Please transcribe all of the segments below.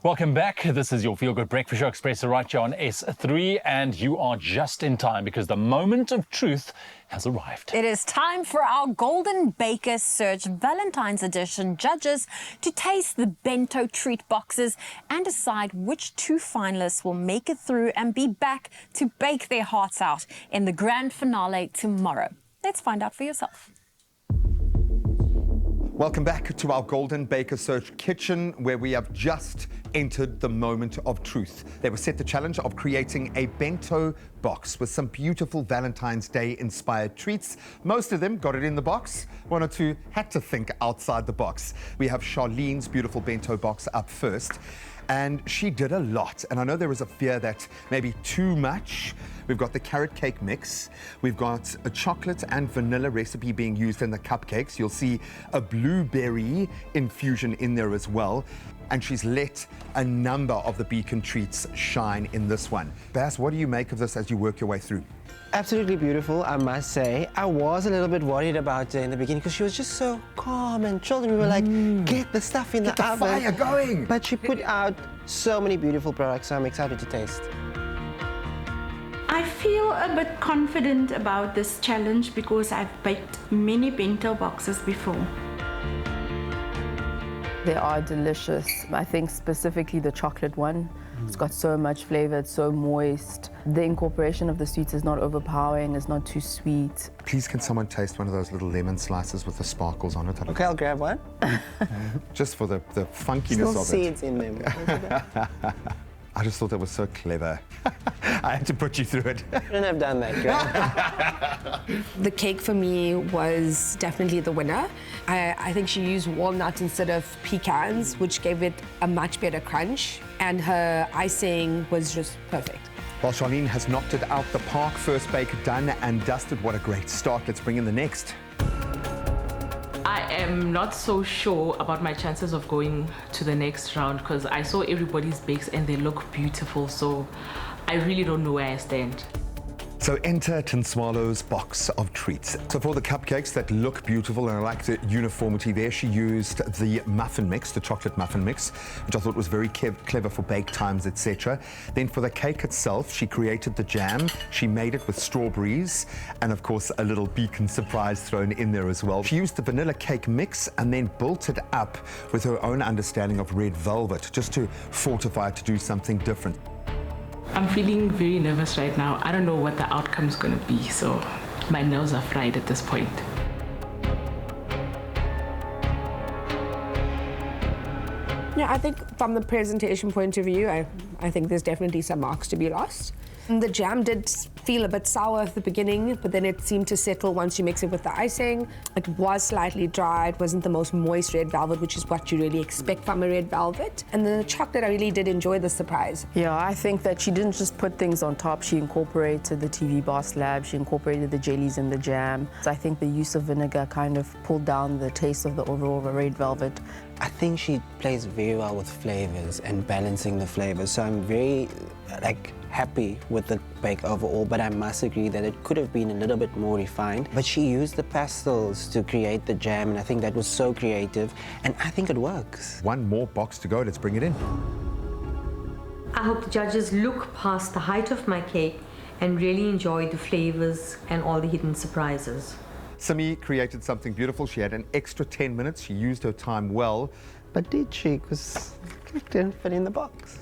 Welcome back. This is your Feel Good Breakfast Show, Expresso, right here on S3, and you are just in time because the moment of truth has arrived. It is time for our Golden Baker Search Valentine's Edition judges to taste the bento treat boxes and decide which two finalists will make it through and be back to bake their hearts out in the grand finale tomorrow. Let's find out for yourself. Welcome back to our Golden Baker Search kitchen, where we have just entered the moment of truth. They were set the challenge of creating a bento box with some beautiful Valentine's Day inspired treats. Most of them got it in the box. One or two had to think outside the box. We have Charlene's beautiful bento box up first. And she did a lot. And I know there was a fear that maybe too much. We've got the carrot cake mix. We've got a chocolate and vanilla recipe being used in the cupcakes. You'll see a blueberry infusion in there as well. And she's let a number of the beacon treats shine in this one. Bas, what do you make of this as you work your way through? Absolutely beautiful, I must say. I was a little bit worried about her in the beginning because she was just so calm and chilled. And we were like, get the stuff in the oven. Fire going. But she put out so many beautiful products, so I'm excited to taste. I feel a bit confident about this challenge because I've baked many bento boxes before. They are delicious. I think specifically the chocolate one. It's got so much flavor, it's so moist. The incorporation of the sweets is not overpowering, it's not too sweet. Please, can someone taste one of those little lemon slices with the sparkles on it? Okay, I'll grab one. Just for the funkiness Still of it. seeds in them. I just thought that was so clever. I had to put you through it. Shouldn't have done that, girl. The cake for me was definitely the winner. I think she used walnuts instead of pecans, which gave it a much better crunch. And her icing was just perfect. Well, Charlene has knocked it out the park. First bake done and dusted. What a great start. Let's bring in the next. I am not so sure about my chances of going to the next round because I saw everybody's bakes and they look beautiful, so I really don't know where I stand. So enter Tinswalo's box of treats. So for the cupcakes that look beautiful, and I like the uniformity there, she used the muffin mix, the chocolate muffin mix, which I thought was very clever for bake times, etc. Then for the cake itself, she created the jam. She made it with strawberries and, of course, a little beacon surprise thrown in there as well. She used the vanilla cake mix and then built it up with her own understanding of red velvet, just to fortify it to do something different. I'm feeling very nervous right now. I don't know what the outcome's gonna be, so my nerves are fried at this point. Yeah, I think from the presentation point of view, I think there's definitely some marks to be lost. The jam did feel a bit sour at the beginning, but then it seemed to settle once you mix it with the icing. It was slightly dry. It wasn't the most moist red velvet, which is what you really expect from a red velvet. And the chocolate, I really did enjoy the surprise. Yeah, I think that she didn't just put things on top, she incorporated the TV bar slab, she incorporated the jellies in the jam. So I think the use of vinegar kind of pulled down the taste of the overall red velvet. I think she plays very well with flavors and balancing the flavors. So I'm very happy with the bake overall, but I must agree that it could have been a little bit more refined. But she used the pastels to create the jam, and I think that was so creative, and I think it works. One more box to go. Let's bring it in. I hope the judges look past the height of my cake and really enjoy the flavors and all the hidden surprises. Simi created something beautiful. She had an extra 10 minutes. She used her time well. But did she? Because it didn't fit in the box.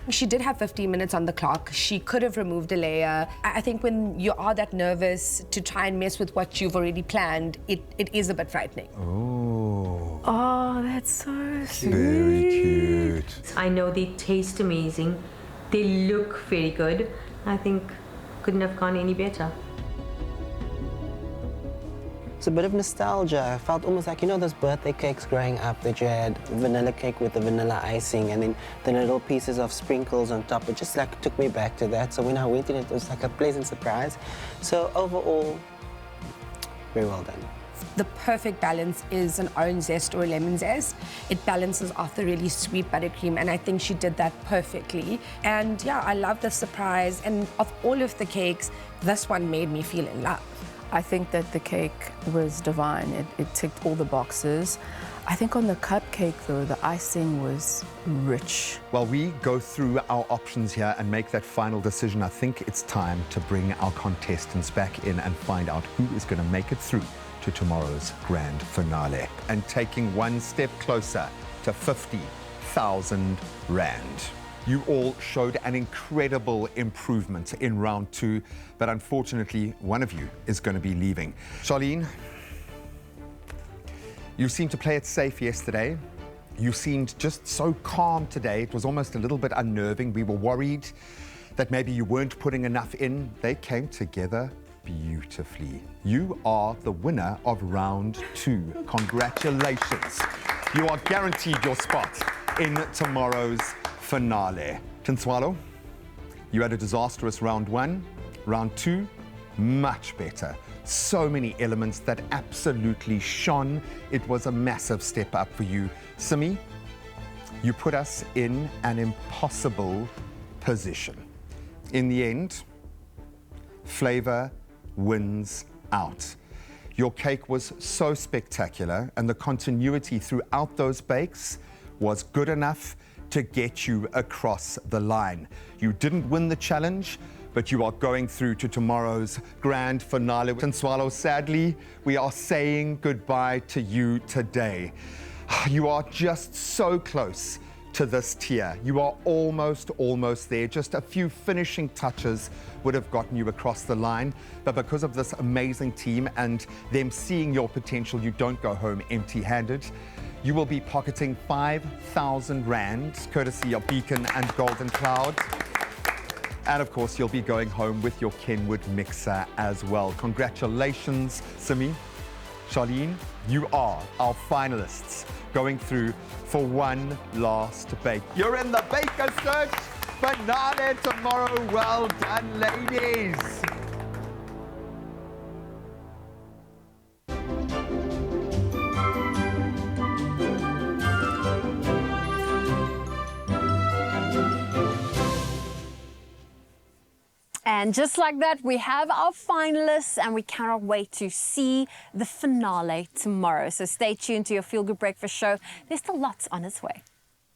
She did have 15 minutes on the clock. She could have removed a layer. I think when you are that nervous to try and mess with what you've already planned, it is a bit frightening. Oh. Oh, that's so sweet. Very cute. I know they taste amazing. They look very good. I think couldn't have gone any better. It's a bit of nostalgia. I felt almost like, you know, those birthday cakes growing up that you had vanilla cake with the vanilla icing and then the little pieces of sprinkles on top. It just took me back to that. So when I went in, it was like a pleasant surprise. So overall, very well done. The perfect balance is an orange zest or a lemon zest. It balances off the really sweet buttercream, and I think she did that perfectly. And yeah, I love the surprise. And of all of the cakes, this one made me feel in love. I think that the cake was divine. It ticked all the boxes. I think on the cupcake, though, the icing was rich. While we go through our options here and make that final decision, I think it's time to bring our contestants back in and find out who is going to make it through to tomorrow's grand finale and taking one step closer to 50,000 Rand. You all showed an incredible improvement in round 2, but unfortunately, one of you is going to be leaving. Charlene, you seemed to play it safe yesterday. You seemed just so calm today. It was almost a little bit unnerving. We were worried that maybe you weren't putting enough in. They came together beautifully. You are the winner of round 2. Congratulations. You are guaranteed your spot in tomorrow's finale. Tinswalo, you had a disastrous round 1. Round 2, much better. So many elements that absolutely shone. It was a massive step up for you. Simi, you put us in an impossible position. In the end, flavor wins out. Your cake was so spectacular, and the continuity throughout those bakes was good enough to get you across the line. You didn't win the challenge, but you are going through to tomorrow's grand finale. Tinswalo, sadly, we are saying goodbye to you today. You are just so close to this tier. You are almost there. Just a few finishing touches would have gotten you across the line. But because of this amazing team and them seeing your potential, you don't go home empty-handed. You will be pocketing 5,000 Rand, courtesy of Beacon and Golden Cloud. And of course, you'll be going home with your Kenwood mixer as well. Congratulations, Simi. Charlene, you are our finalists going through for one last bake. You're in the Baker Search finale tomorrow. Well done, ladies. And just like that, we have our finalists, and we cannot wait to see the finale tomorrow. So stay tuned to your Feel Good Breakfast show. There's still lots on its way.